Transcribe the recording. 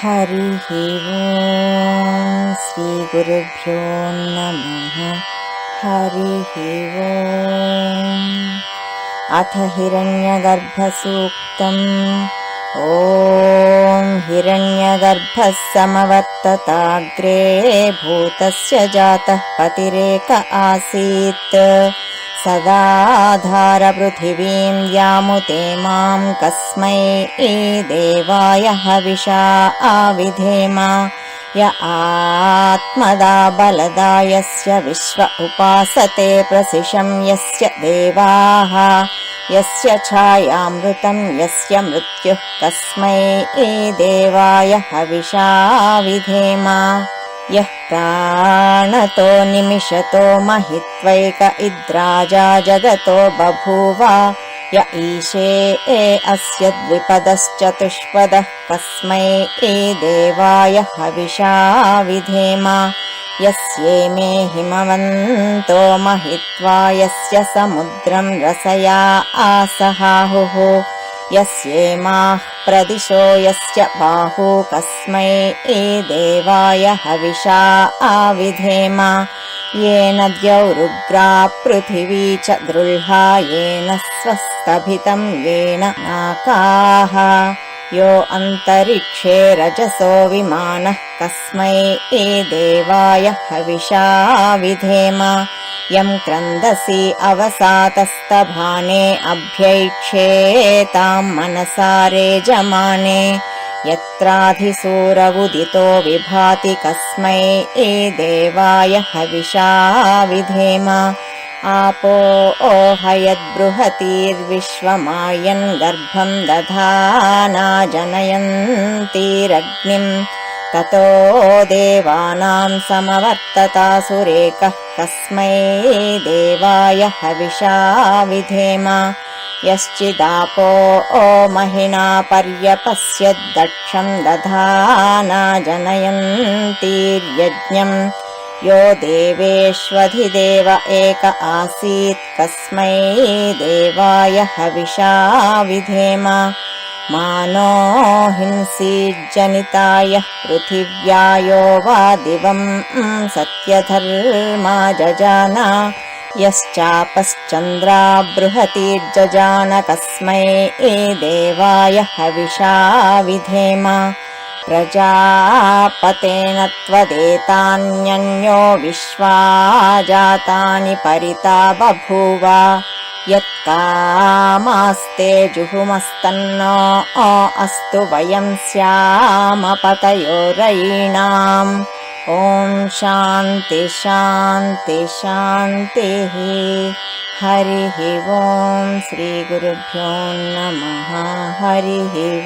हरिः ओम् श्रीगुरुभ्यो नमः। हरिः ओम्। अथ हिरण्यगर्भसूक्तम्। ॐ हिरण्यगर्भः समवर्तताग्रे भूतस्य जातः पतिरेक आसीत्। सदाधारपृथिवीं यामुते मां कस्मै देवाय हविषा आविधेम। य आत्मदा बलदा यस्य विश्व उपासते प्रसिशं यस्य देवाः। यस्य छायामृतं यस्य मृत्युः कस्मै देवाय हविषा विधेम। यः प्राणतो निमिषतो महित्वैक इद्राजा जगतो बभूव। य ईशे अस्य द्विपदश्चतुष्पदः कस्मै देवाय हविषा विधेम। यस्येमे हिमवन्तो महित्वा यस्य समुद्रं रसया आसहाहुः। यस्येमाः प्रदिशो यस्य बाहू कस्मै देवाय हविषा आविधेम। येन द्यौरुग्रा पृथिवी च दृळ्हा येन स्वस्तभितं येन नाकाः। यो अन्तरिक्षे रजसो विमानः कस्मै देवाय हविषा विधेम। यं क्रन्दसि अवसातस्तभाने अभ्यैक्षेतां मनसा रेजमाने। यत्राधिसूरवुदितो विभाति कस्मै देवाय हविषा विधेम। आपो हयद्बृहतीर्विश्वमायन् गर्भं दधाना जनयन्तीरग्निम्। ततो देवानां समवर्ततासुरेकः कस्मै देवाय हविषा विधेम। यश्चिदापो महिना पर्यपश्यद्दक्षं दधाना जनयन्तीर्यज्ञम्। यो देवेष्वधिदेव एक आसीत् कस्मै देवाय हविषा विधेम। मानो हिंसीज्जनितायः पृथिव्या यो वा दिवं सत्यधर्मा जजान। यश्चापश्चन्द्रा बृहतीर्जजान कस्मै देवाय हविषा विधेम। प्रजापतेन त्वदेतान्यन्यो विश्वा जातानि परिता बभूव। यत्कामास्ते जुहुमस्तन्नो अस्तु वयं स्याम पतयो रयीणाम्। ॐ शान्ति शान्ति शान्तिः। हरिः ॐ श्रीगुरुभ्यो नमः। हरिः ॐ।